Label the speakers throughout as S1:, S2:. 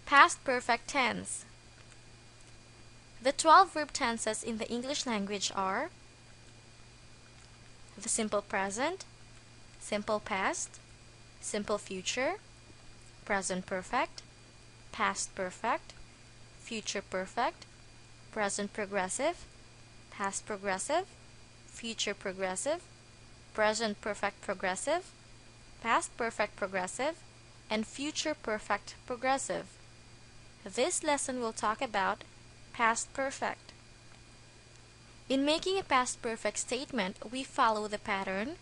S1: Past perfect tense. The 12 verb tenses in the English language are the simple present, simple past, simple future, present perfect, past perfect, future perfect, present progressive, past progressive, future progressive, present perfect progressive, past perfect progressive, and future perfect progressive. This lesson will talk about past perfect. In making a past perfect statement, we follow the pattern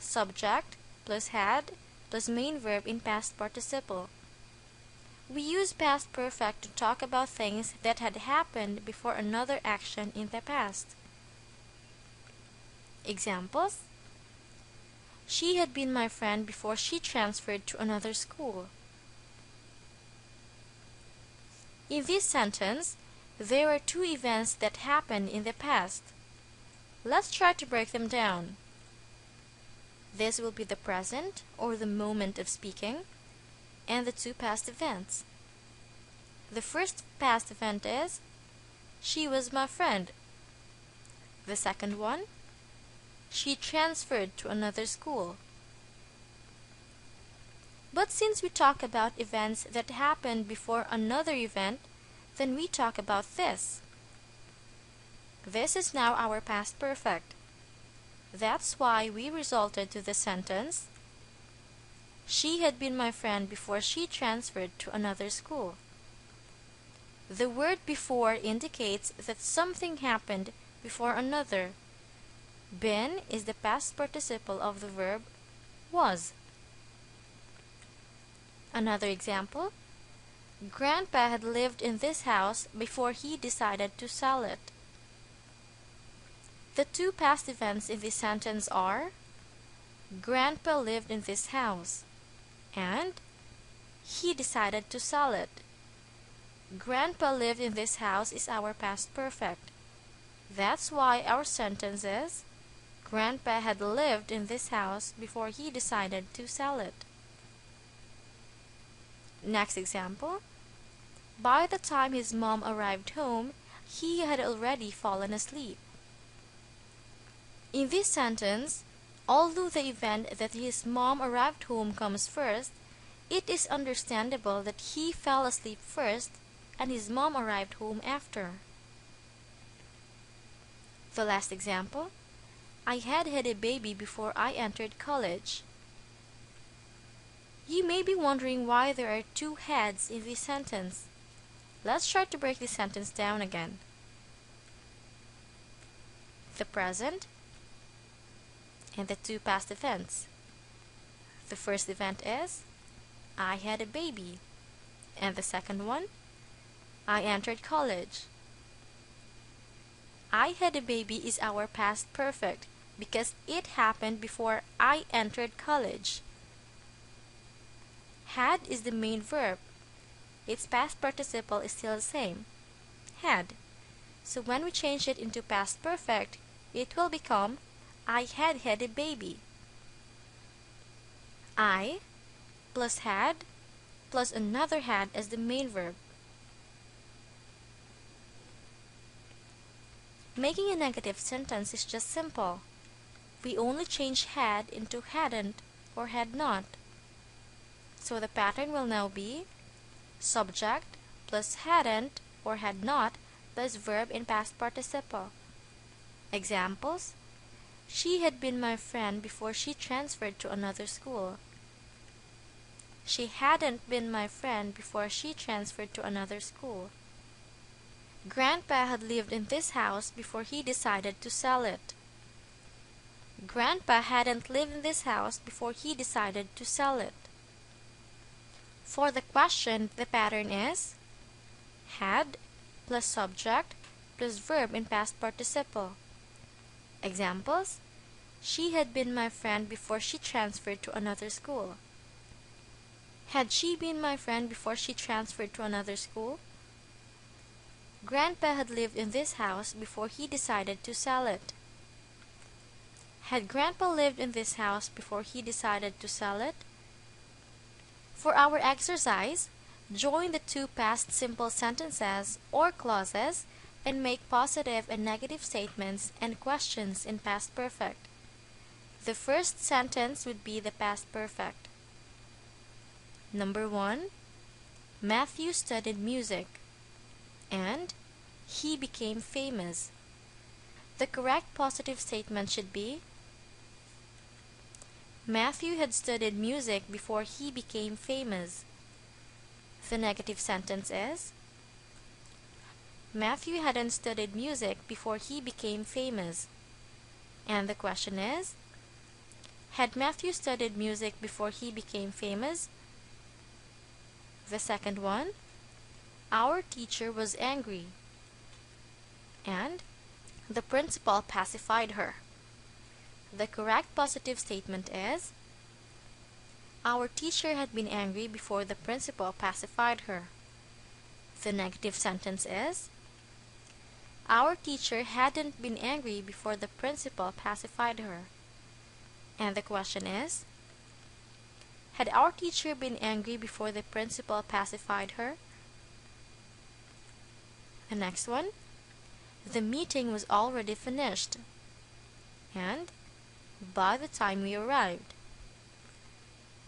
S1: subject plus had plus main verb in past participle. We use past perfect to talk about things that had happened before another action in the past. Examples: she had been my friend before she transferred to another school. In this sentence, there are two events that happened in the past. Let's try to break them down. This will be the present, or the moment of speaking, and the two past events. The first past event is, she was my friend. The second one, she transferred to another school. But since we talk about events that happened before another event, then we talk about this. This is now our past perfect. That's why we resulted to the sentence, she had been my friend before she transferred to another school. The word before indicates that something happened before another. Been is the past participle of the verb was. Another example: Grandpa had lived in this house before he decided to sell it. The two past events in this sentence are, Grandpa lived in this house, and he decided to sell it. Grandpa lived in this house is our past perfect. That's why our sentence is, Grandpa had lived in this house before he decided to sell it. Next example: by the time his mom arrived home, he had already fallen asleep. In this sentence, although the event that his mom arrived home comes first, it is understandable that he fell asleep first and his mom arrived home after. The last example: I had a baby before I entered college. You may be wondering why there are two heads in this sentence. Let's try to break this sentence down again. The present and the two past events. The first event is, I had a baby, and the second one, I entered college. I had a baby is our past perfect because it happened before I entered college. Had is the main verb. Its past participle is still the same, had. So when we change it into past perfect, it will become, I had a baby. I plus had plus another had as the main verb. Making a negative sentence is just simple. We only change had into hadn't or had not. So the pattern will now be subject plus hadn't or had not plus verb in past participle. Examples: she had been my friend before she transferred to another school. She hadn't been my friend before she transferred to another school. Grandpa had lived in this house before he decided to sell it. Grandpa hadn't lived in this house before he decided to sell it. For the question, the pattern is had plus subject plus verb in past participle. Examples: she had been my friend before she transferred to another school. Had she been my friend before she transferred to another school? Grandpa had lived in this house before he decided to sell it. Had Grandpa lived in this house before he decided to sell it? For our exercise, Join the two past simple sentences or clauses and make positive and negative statements and questions in past perfect. The first sentence would be the past perfect. Number 1. Matthew studied music and he became famous. The correct positive statement should be Matthew had studied music before he became famous. The negative sentence is Matthew hadn't studied music before he became famous. And the question is, had Matthew studied music before he became famous? The second one, our teacher was angry. And the principal pacified her. The correct positive statement is our teacher had been angry before the principal pacified her. The negative sentence is our teacher hadn't been angry before the principal pacified her. And the question is, had our teacher been angry before the principal pacified her? The next one, the meeting was already finished. And by the time we arrived.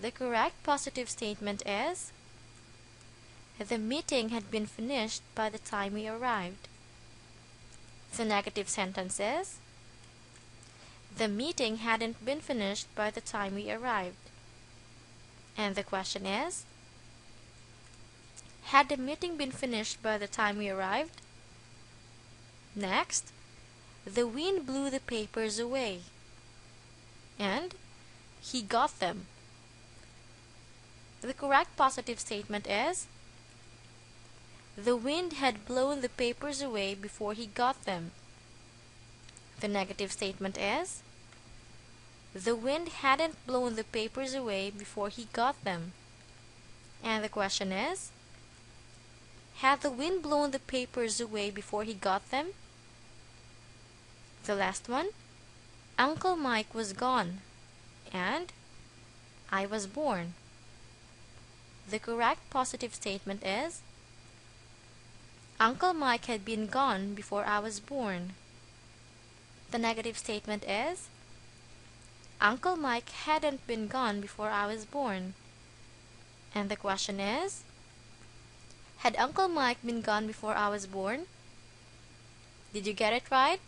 S1: The correct positive statement is the meeting had been finished by the time we arrived. The negative sentence is the meeting hadn't been finished by the time we arrived. And the question is, had the meeting been finished by the time we arrived? Next, the wind blew the papers away. And he got them. The correct positive statement is the wind had blown the papers away before he got them. The negative statement is the wind hadn't blown the papers away before he got them. And the question is, had the wind blown the papers away before he got them? The last one, Uncle Mike was gone, and I was born. The correct positive statement is Uncle Mike had been gone before I was born. The negative statement is Uncle Mike hadn't been gone before I was born. And the question is, had Uncle Mike been gone before I was born? Did you get it right?